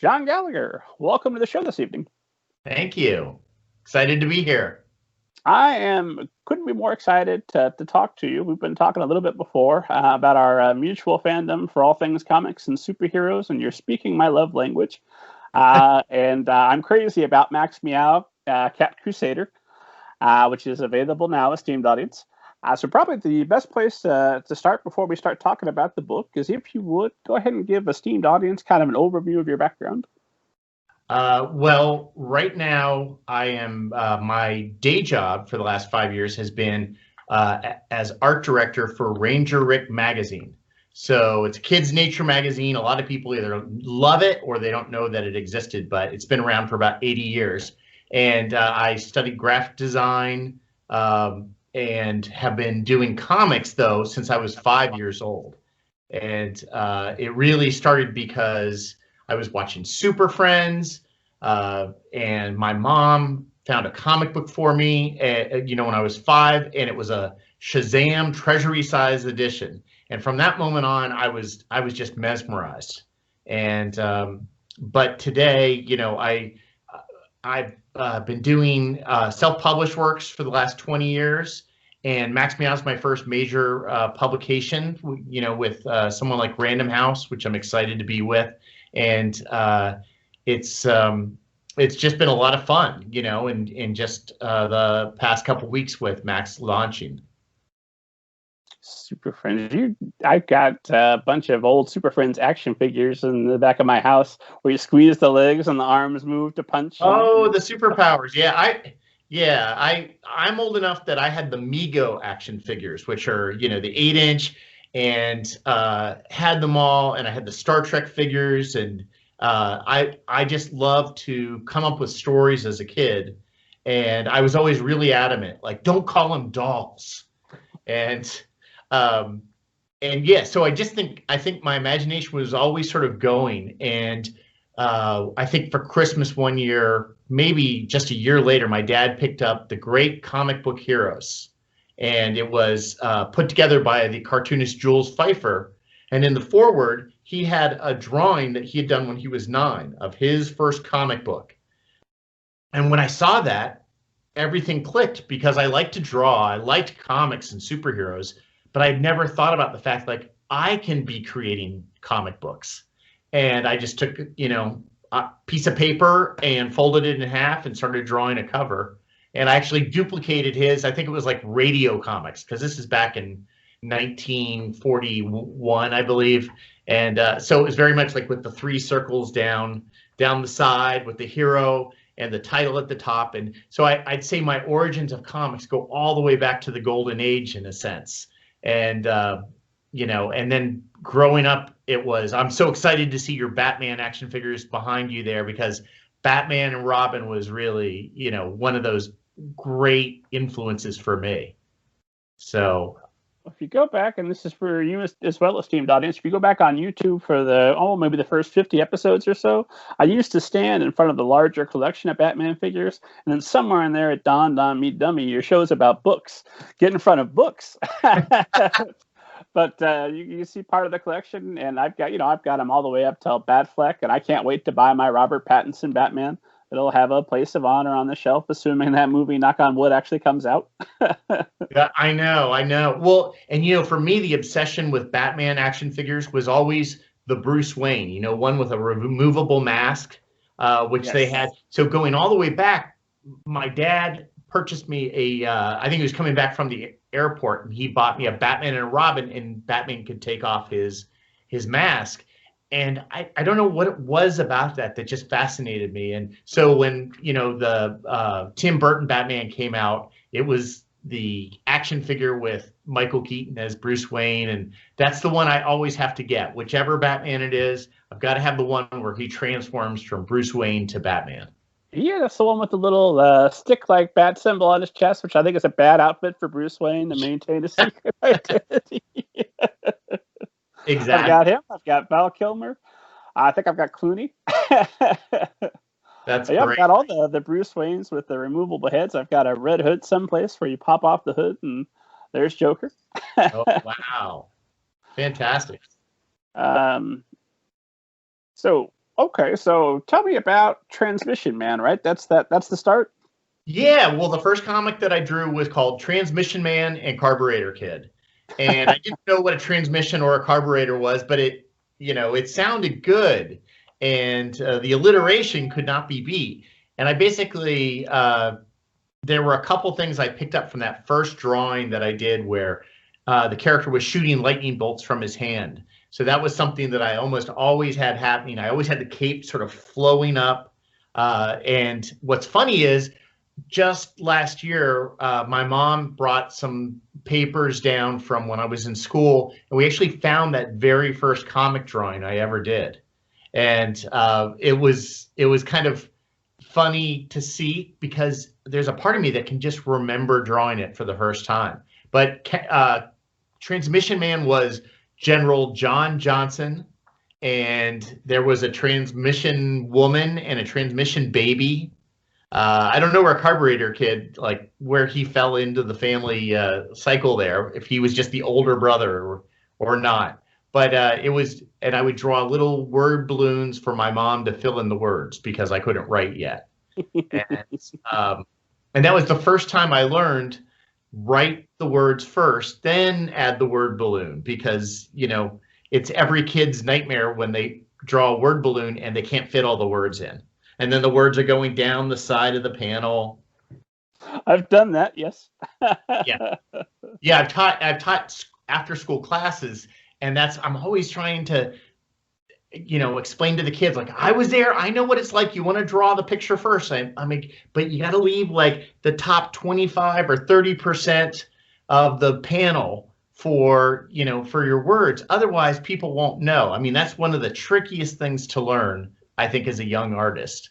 John Gallagher, welcome to the show this evening. Thank you. Excited to be here. Couldn't be more excited to talk to you. We've been talking a little bit before about our mutual fandom for all things comics and superheroes, and you're speaking my love language. And I'm crazy about Max Meow, Cat Crusader, which is available now, esteemed audience. So probably the best place to start before we start talking about the book is if you would go ahead and give esteemed audience kind of an overview of your background. Well, right now I am my day job for the last 5 years has been as art director for Ranger Rick magazine. So it's a kids' nature magazine. A lot of people either love it or they don't know that it existed, but it's been around for about 80 years. And I studied graphic design and have been doing comics, though, since I was 5 years old. And it really started because I was watching Super Friends, and my mom found a comic book for me, when I was 5, and it was a Shazam Treasury size edition. And from that moment on, I was just mesmerized. And but today, I've been doing self-published works for the last 20 years. And Max Meow is my first major publication, with someone like Random House, which I'm excited to be with. And it's just been a lot of fun, in just the past couple weeks with Max launching. Super Friends. I've got a bunch of old Super Friends action figures in the back of my house where you squeeze the legs and the arms move to punch. Oh, the superpowers. I'm old enough that I had the Mego action figures, which are, the 8-inch, and had them all. And I had the Star Trek figures, and I just loved to come up with stories as a kid. And I was always really adamant, like, don't call them dolls. So I think my imagination was always sort of going. And I think for Christmas one year, maybe just a year later, my dad picked up The Great Comic Book Heroes. And it was put together by the cartoonist Jules Pfeiffer. And in the foreword, he had a drawing that he had done when he was 9 of his first comic book. And when I saw that, everything clicked, because I liked to draw. I liked comics and superheroes, but I'd never thought about the fact, like, I can be creating comic books. And I just took, a piece of paper and folded it in half and started drawing a cover. And I actually duplicated his. I think it was like Radio Comics, because this is back in 1941, I believe. And so it was very much like with the 3 circles down the side with the hero and the title at the top. And so I'd say my origins of comics go all the way back to the Golden Age, in a sense. And, and then growing up, I'm so excited to see your Batman action figures behind you there, because Batman and Robin was really, one of those great influences for me. So if you go back, and this is for you as well, esteemed audience, if you go back on YouTube for maybe the first 50 episodes or so, I used to stand in front of the larger collection of Batman figures, and then somewhere in there it dawned on me, dummy, your show's about books. Get in front of books. But you see part of the collection, and I've got them all the way up till Batfleck, and I can't wait to buy my Robert Pattinson Batman. It'll have a place of honor on the shelf, assuming that movie, knock on wood, actually comes out. Yeah, I know. Well, and for me, the obsession with Batman action figures was always the Bruce Wayne, one with a removable mask, which they had. So going all the way back, my dad purchased me I think he was coming back from the airport, and he bought me a Batman and a Robin, and Batman could take off his mask. And I don't know what it was about that just fascinated me. And so when, the Tim Burton Batman came out, it was the action figure with Michael Keaton as Bruce Wayne. And that's the one I always have to get. Whichever Batman it is, I've got to have the one where he transforms from Bruce Wayne to Batman. Yeah, that's the one with the little stick-like bat symbol on his chest, which I think is a bad outfit for Bruce Wayne to maintain a secret identity. Exactly. I've got him. I've got Val Kilmer. I think I've got Clooney. That's great. I've got all the Bruce Waynes with the removable heads. I've got a red hood someplace where you pop off the hood, and there's Joker. Oh, wow. Fantastic. So Okay, so tell me about Transmission Man, right? That's the start? Yeah, well, the first comic that I drew was called Transmission Man and Carburetor Kid. And I didn't know what a transmission or a carburetor was, but it sounded good. And the alliteration could not be beat. And I basically, there were a couple things I picked up from that first drawing that I did where the character was shooting lightning bolts from his hand. So that was something that I almost always had happening. I always had the cape sort of flowing up. And what's funny is, just last year, my mom brought some papers down from when I was in school, and we actually found that very first comic drawing I ever did. And it was kind of funny to see because there's a part of me that can just remember drawing it for the first time. But Transmission Man was General John Johnson, and there was a transmission woman and a transmission baby. I don't know where Carburetor Kid, like where he fell into the family cycle there, if he was just the older brother or not. But it was, and I would draw little word balloons for my mom to fill in the words because I couldn't write yet. And that was the first time I learned write the words first, then add the word balloon, because, it's every kid's nightmare when they draw a word balloon and they can't fit all the words in. And then the words are going down the side of the panel. I've done that, yes. Yeah. I've taught after school classes, and I'm always trying to, explain to the kids, like, I was there, I know what it's like. You want to draw the picture first. But you got to leave like the top 25 or 30% of the panel for your words. Otherwise, people won't know. I mean, that's one of the trickiest things to learn, I think, as a young artist.